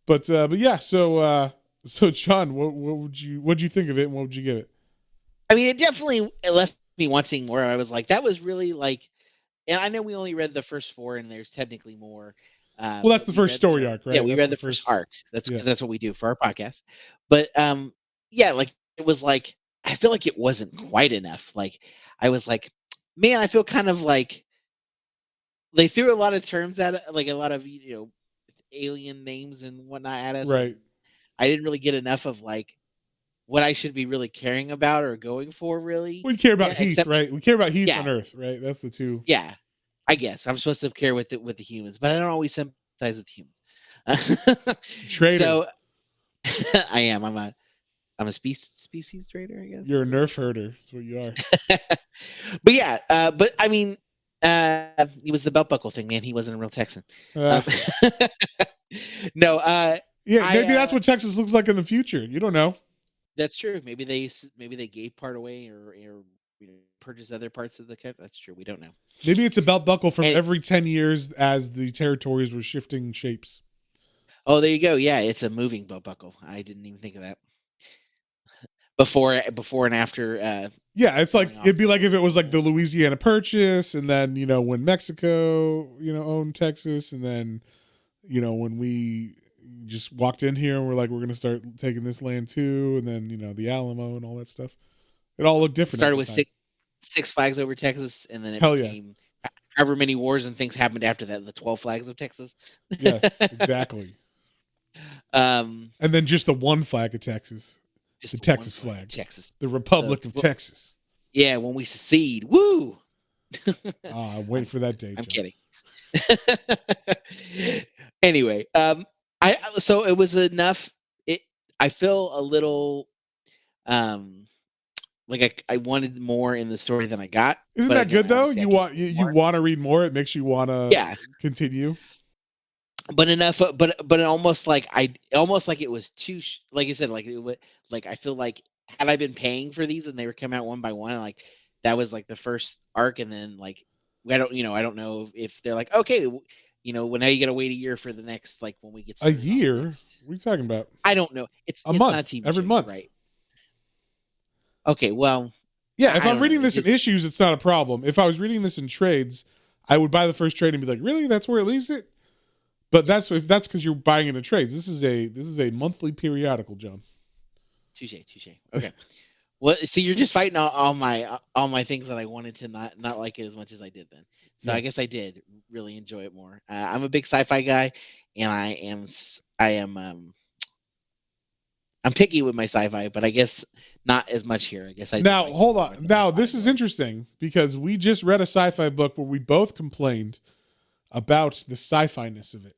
But yeah, so John, what'd you think of it, and what would you give it? I mean, it definitely left me wanting more. I was like, that was really like, and I know we only read the first 4, and there's technically more. Well, that's the first story arc, right? Yeah, we read the first arc. That's what we do for our podcast. But yeah, like it was like, I feel like it wasn't quite enough. Like I was like, man, I feel kind of like they threw a lot of terms at it, like a lot of alien names and whatnot at us. Right. I didn't really get enough of like what I should be really caring about or going for. Really, we care about Heath, right? We care about Heath on Earth, right? That's the two. Yeah. I guess I'm supposed to care with the humans, but I don't always sympathize with humans. Traitor. So I am. I'm a species traitor, I guess. You're a nerf herder. That's what you are. But yeah, but I mean, he was the belt buckle thing, man. He wasn't a real Texan. No. Yeah, maybe that's what Texas looks like in the future. You don't know. That's true. Maybe they gave part away or purchased other parts of the country. That's true. We don't know. Maybe it's a belt buckle from every 10 years as the territories were shifting shapes. Oh, there you go. Yeah, it's a moving belt buckle. I didn't even think of that. Before and after. Yeah, it's like it'd be like if it was like the Louisiana Purchase, and then when Mexico owned Texas, and then when we just walked in here and we're like, we're gonna start taking this land too, and then the Alamo and all that stuff. It all looked different. Started with Six Flags over Texas, and then it became however many wars and things happened after that, the 12 flags of Texas. Yes, exactly. And then just the one flag of Texas, the Texas flag, Texas, the Republic of Texas. Yeah, when we secede, woo! I'm waiting for that day. I'm kidding. Anyway, so it was enough. I feel a little like I wanted more in the story than I got. Isn't that good though? You want to read more. It makes you want to continue. But enough. But almost like it was too. Like I said, like I feel like had I been paying for these and they were coming out one by one, like that was like the first arc, and then like I don't know if they're like, okay, well now you got to wait a year for the next, like when we get a year. What are you talking about? I don't know. It's a month not TV every show, month, right? Okay, well, yeah. If I'm reading this in issues, it's not a problem. If I was reading this in trades, I would buy the first trade and be like, really, that's where it leaves it. But that's because you're buying it in trades. This is a monthly periodical, John. Touche. Okay. Well, so you're just fighting all my things that I wanted to not like it as much as I did then. So yes. I guess I did really enjoy it more. I'm a big sci-fi guy, and I'm picky with my sci-fi, but I guess not as much here. I guess now hold on. Now this is interesting because we just read a sci-fi book where we both complained about the sci-fi-ness of it,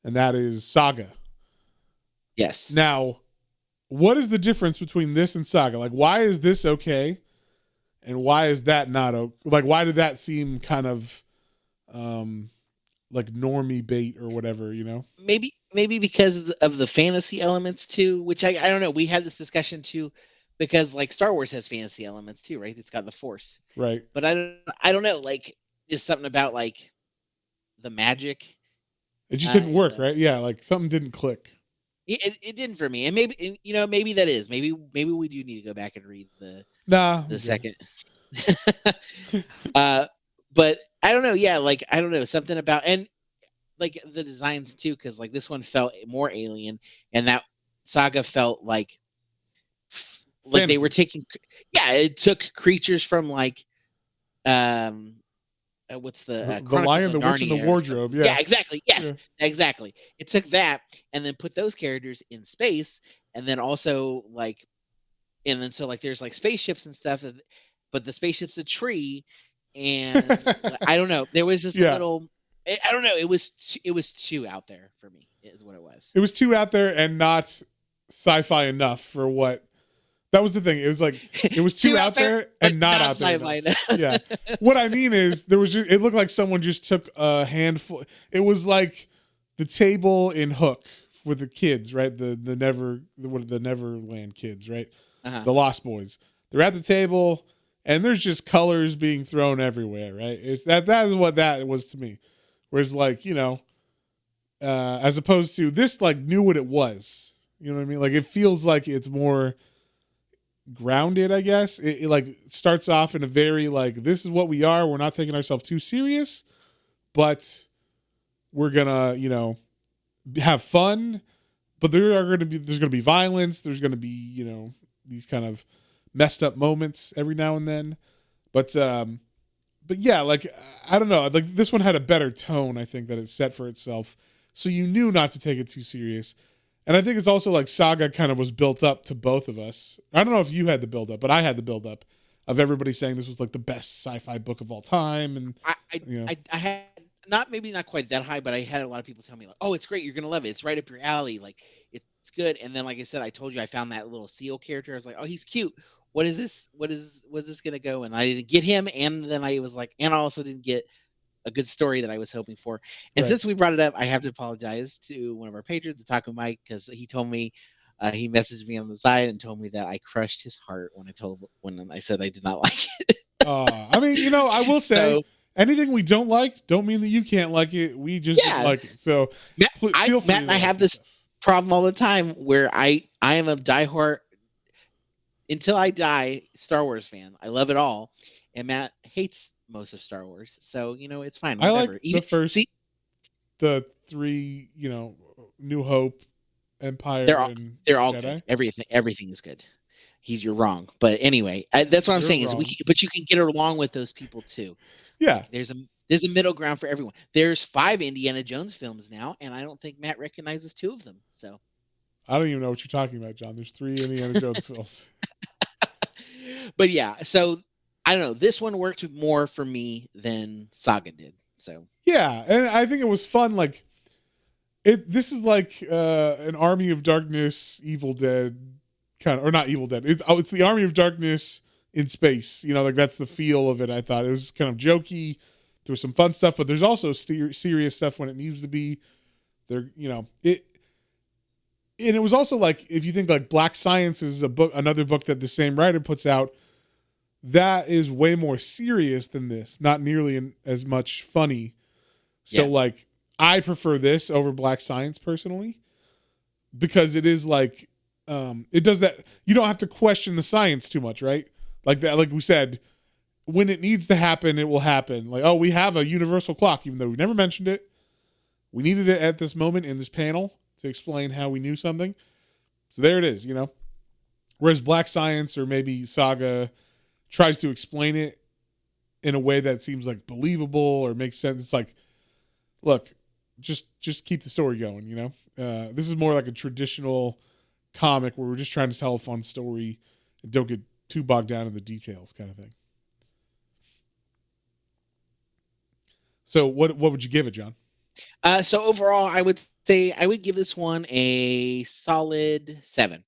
and that is Saga. Yes. Now, what is the difference between this and Saga? Like, why is this okay, and why is that not okay? Like, why did that seem kind of like normie bait or whatever? Maybe because of the fantasy elements too, which I don't know. We had this discussion too, because like Star Wars has fantasy elements too, right? It's got the Force, right? But I don't know, like just something about like the magic. It just didn't work, right? Yeah, like something didn't click. It didn't for me, and maybe maybe that is maybe we do need to go back and read the second. But I don't know. Yeah, like I don't know, something about, and like the designs too, because like this one felt more alien, and that Saga felt like fantasy. They were taking. Yeah, it took creatures from like what's the Lion, the Witch, and the Wardrobe? Yeah, exactly. Yes, exactly. It took that and then put those characters in space, and then also like, and then so like there's like spaceships and stuff, but the spaceship's a tree, and I don't know. There was this little. I don't know. It was too out there for me. Is what it was. It was too out there and not sci-fi enough for what. That was the thing. It was like it was too out there and not out there. Yeah. What I mean is it looked like someone just took a handful. It was like the table in Hook with the kids, right? The Neverland kids, right? Uh-huh. The Lost Boys. They're at the table and there's just colors being thrown everywhere, right? It's that is what that was to me. Whereas like, as opposed to this, like knew what it was. You know what I mean? Like it feels like it's more grounded, I guess. It like starts off in a very like, this is what we are. We're not taking ourselves too serious, but we're gonna, have fun. But there's gonna be violence. There's gonna be, these kind of messed up moments every now and then. But yeah, like I don't know. Like this one had a better tone, I think, that it set for itself. So you knew not to take it too serious. And I think it's also like Saga kind of was built up to both of us. I don't know if you had the build up, but I had the build up of everybody saying this was like the best sci-fi book of all time. And I had maybe not quite that high, but I had a lot of people tell me like, "Oh, it's great. You're gonna love it. It's right up your alley. Like it's good." And then, like I said, I told you I found that little seal character. I was like, "Oh, he's cute. What is this? Was this gonna go?" And I didn't get him. And then I was like, and I also didn't get a good story that I was hoping for. And since we brought it up, I have to apologize to one of our patrons, Taco Mike, because he told me he messaged me on the side and told me that I crushed his heart when I said I did not like it. I mean, I will say anything we don't like don't mean that you can't like it. We just didn't like it. So Matt and I have this problem all the time where I am a diehard until I die Star Wars fan. I love it all, and Matt hates most of Star Wars, so it's fine. Whatever. I like the first, the three, New Hope, Empire. They're all good. Everything is good. You're wrong, but anyway, that's what I'm saying. But you can get along with those people too. Yeah, there's There's a middle ground for everyone. There's 5 Indiana Jones films now, and I don't think Matt recognizes 2 of them. So I don't even know what you're talking about, John. There's 3 Indiana Jones films. but yeah, so I don't know. This one worked more for me than Saga did. So Yeah, and I think it was fun. Like this is like an Army of Darkness, Evil Dead kind of, or not Evil Dead. It's the Army of Darkness in space. You know, like that's the feel of it. I thought it was kind of jokey. There was some fun stuff, but there's also serious stuff when it needs to be. There, you know, and it was also like if you think like Black Science is another book that the same writer puts out. That is way more serious than this. Not nearly as much funny. So like I prefer this over Black Science personally because it is like it does that. You don't have to question the science too much, right? Like that, like we said, when it needs to happen, it will happen. Like, oh, we have a universal clock, even though we never mentioned it. We needed it at this moment in this panel to explain how we knew something. So there it is, you know. Whereas Black Science or maybe Saga tries to explain it in a way that seems like believable or makes sense. It's like, look, just keep the story going, you know. This is more like a traditional comic where we're just trying to tell a fun story and don't get too bogged down in the details, kind of thing. So what would you give it, John? So overall, I would say I would give this one a solid 7.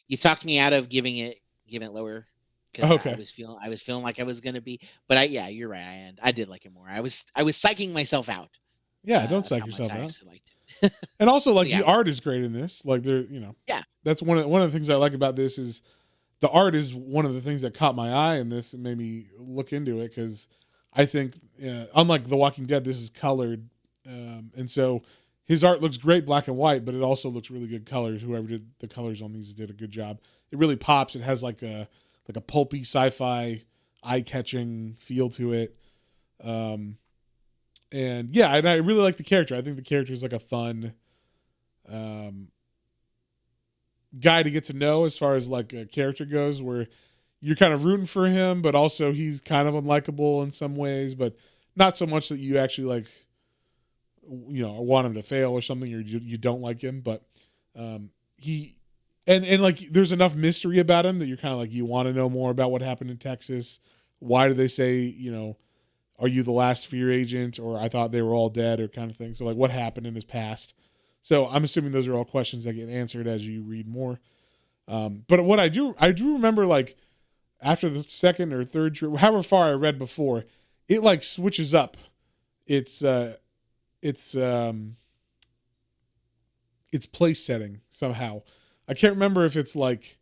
You talked me out of giving it lower because Okay. I was feeling like I was gonna be, but yeah, you're right. I did like it more. I was psyching myself out. Yeah, don't psych How much yourself I out. actually liked it. And also, like Yeah, the art is great in this. Like there, you know, yeah, that's one of the things I like about this is the art is one of the things that caught my eye in this and made me look into it because I think unlike The Walking Dead, this is colored, and so his art looks great black and white, but it also looks really good colors. Whoever did the colors on these did a good job. It really pops. It has like a pulpy sci-fi, eye-catching feel to it. And yeah, and I really like the character. I think the character is like a fun guy to get to know as far as like a character goes, where you're kind of rooting for him, but also he's kind of unlikable in some ways, but not so much that you actually like, you know, want him to fail or something, or you don't like him. But he and like there's enough mystery about him that you're kind of like you want to know more about what happened in Texas. Why do they say, you know, are you the last fear agent, or I thought they were all dead, or kind of thing. So like what happened in his past. So I'm assuming those are all questions that get answered as you read more. But what I do remember, like after the second or third, however far I read before, it like switches up. It's place setting somehow. I can't remember if it's like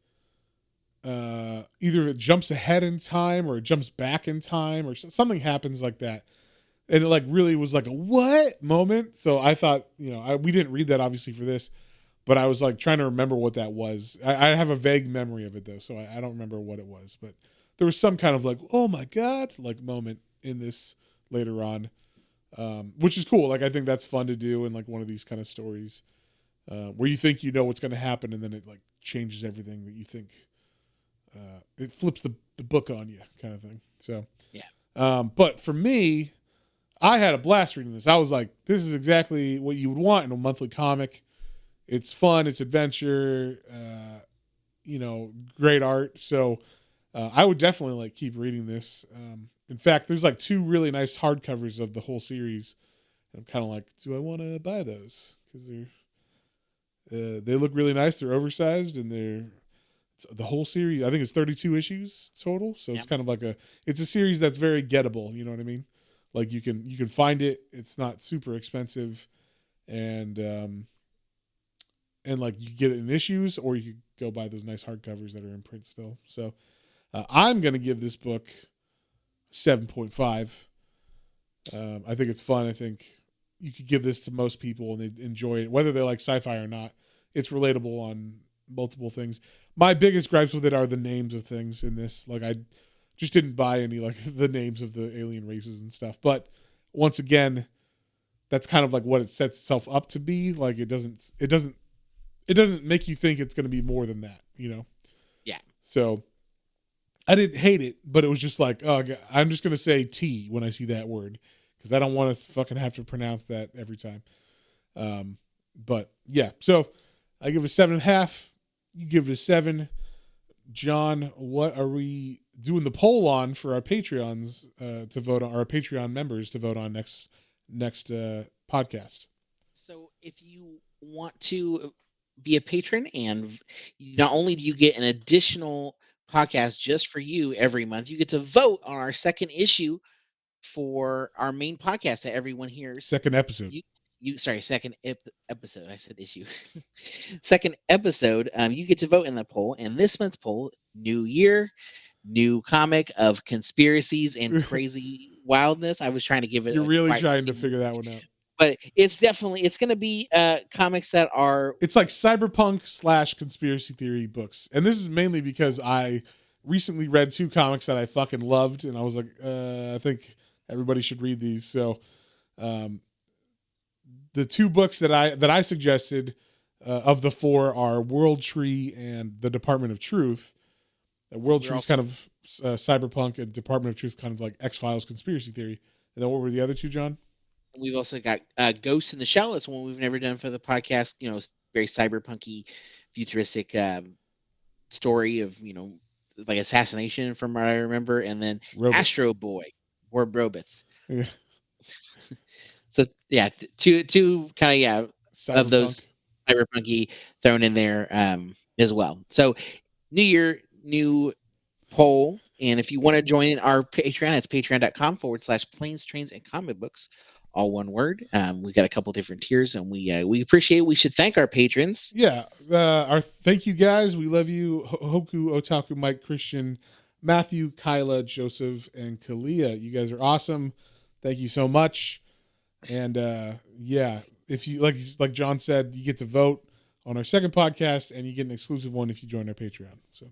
either it jumps ahead in time or it jumps back in time or something happens like that. And it like really was like a what moment. So I thought, you know, we didn't read that obviously for this, but I was like trying to remember what that was. I have a vague memory of it though, so I don't remember what it was. But there was some kind of like, oh my god, like moment in this later on, which is cool. Like I think that's fun to do in like one of these kind of stories where you think you know what's going to happen and then it like changes everything that you think. It flips the book on you, kind of thing. So yeah. But for me, I had a blast reading this. I was like, this is exactly what you would want in a monthly comic. It's fun, it's adventure, you know, great art. So I would definitely like keep reading this. In fact, there's like 2 really nice hardcovers of the whole series. I'm kind of like, do I want to buy those? Because they look really nice. They're oversized and the whole series. I think it's 32 issues total. So it's kind of like it's a series that's very gettable. You know what I mean? Like you can find it. It's not super expensive, and like you get it in issues, or you could go buy those nice hardcovers that are in print still. So I'm gonna give this book 7.5. I think it's fun. I think you could give this to most people and they enjoy it, whether they like sci-fi or not. It's relatable on multiple things. My biggest gripes with it are the names of things in this. Like I just didn't buy any like the names of the alien races and stuff. But once again, that's kind of like what it sets itself up to be. Like it doesn't make you think it's going to be more than that, you know? Yeah. So I didn't hate it, but it was just like, oh, I'm just going to say T when I see that word because I don't want to fucking have to pronounce that every time. But yeah, so I give it a 7.5. You give it a 7. John, what are we doing the poll on for our Patreons to vote on, our Patreon members to vote on next podcast? So if you want to be a patron, and not only do you get an additional podcast just for you every month, you get to vote on our second issue for our main podcast that everyone hears. Second episode. Second episode. I said issue. Second episode. You get to vote in the poll, and this month's poll: new year, new comic of conspiracies and crazy wildness. I was trying to give it. You're really trying to figure that one out. But it's going to be comics that are. It's like cyberpunk / conspiracy theory books, and this is mainly because I recently read 2 comics that I fucking loved, and I was like, I think everybody should read these. So, the 2 books that I suggested of the 4 are World Tree and The Department of Truth. World Tree is kind of cyberpunk, and Department of Truth kind of like X-Files conspiracy theory. And then what were the other 2, John? We've also got Ghost in the Shell. It's one we've never done for the podcast. Very cyberpunky, futuristic story of like assassination from what I remember, and then Robots. Astro Boy or Robots. Yeah. So yeah, two kind of of those cyberpunky thrown in there as well. So new year, new poll, and if you want to join our Patreon, it's patreon.com/planes, trains, and comic books. All one word. We got a couple different tiers, and we appreciate it. We should thank our patrons. Yeah, thank you guys. We love you, Hoku, Otaku, Mike, Christian, Matthew, Kyla, Joseph, and Kalia. You guys are awesome. Thank you so much. And yeah, if you like John said, you get to vote on our second podcast, and you get an exclusive one if you join our Patreon. So.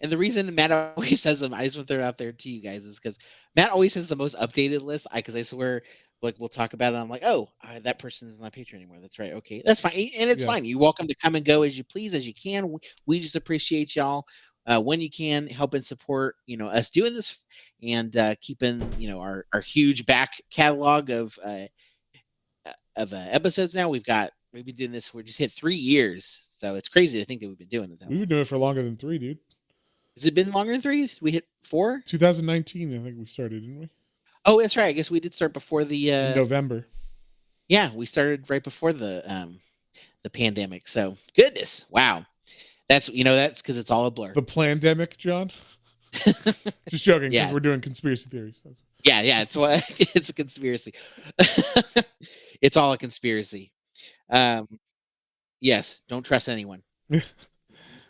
And the reason Matt always says them, I just want to throw it out there to you guys, is because Matt always has the most updated list. Because I swear, like, we'll talk about it. I'm like, oh, that person isn't on Patreon anymore. That's right. Okay, that's fine. And it's fine. You're welcome to come and go as you please, as you can. We just appreciate y'all when you can help and support, us doing this, and keeping, our huge back catalog of episodes. Now we've been doing this. We're just hit 3 years. So it's crazy to think that we've been doing it. We've been doing it for longer than 3, dude. Has it been longer than 3? We hit 4? 2019, I think we started, didn't we? Oh, that's right. I guess we did start before the in November. Yeah, we started right before the pandemic. So goodness, wow. That's because it's all a blur. The plandemic, John. Just joking, because we're doing conspiracy theories. Yeah, it's a conspiracy. It's all a conspiracy. Yes, don't trust anyone.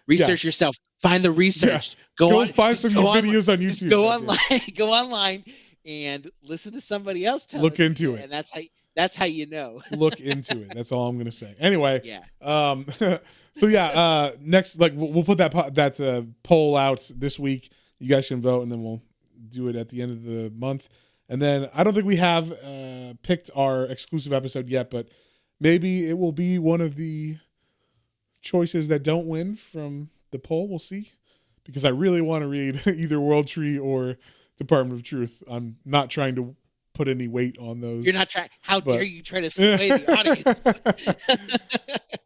Research yourself. Find the research. Yeah. Go find some videos on YouTube. Go online. Go online and listen to somebody else tell. Look into it. And that's how you know. Look into it. That's all I'm gonna say. Anyway. Yeah. So yeah. Next, like we'll put that poll out this week. You guys can vote, and then we'll do it at the end of the month. And then I don't think we have picked our exclusive episode yet, but maybe it will be one of the choices that don't win from the poll. We'll see, because I really want to read either World Tree or Department of Truth. I'm not trying to put any weight on those. You're not trying. How dare you try to sway the audience?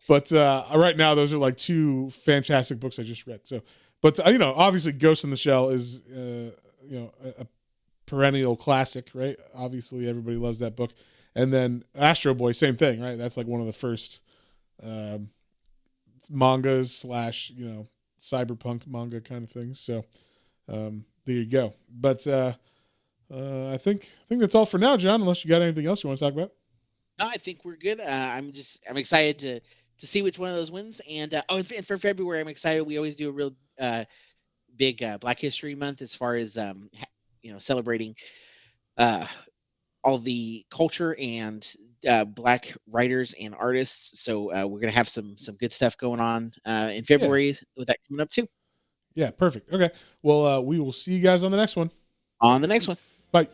But right now, those are like 2 fantastic books I just read. So, but obviously, Ghost in the Shell is a perennial classic, right? Obviously, everybody loves that book. And then Astro Boy, same thing, right? That's like one of the first mangas / cyberpunk manga kind of things. So there you go. But I think that's all for now, John, unless you got anything else you want to talk about. No, I think we're good. I'm excited to see which one of those wins. And and for February, I'm excited. We always do a real big Black History Month, as far as celebrating all the culture and Black writers and artists. So we're gonna have some good stuff going on in February with that coming up too. Yeah, perfect. Okay, well, we will see you guys on the next one. On the next one. Bye.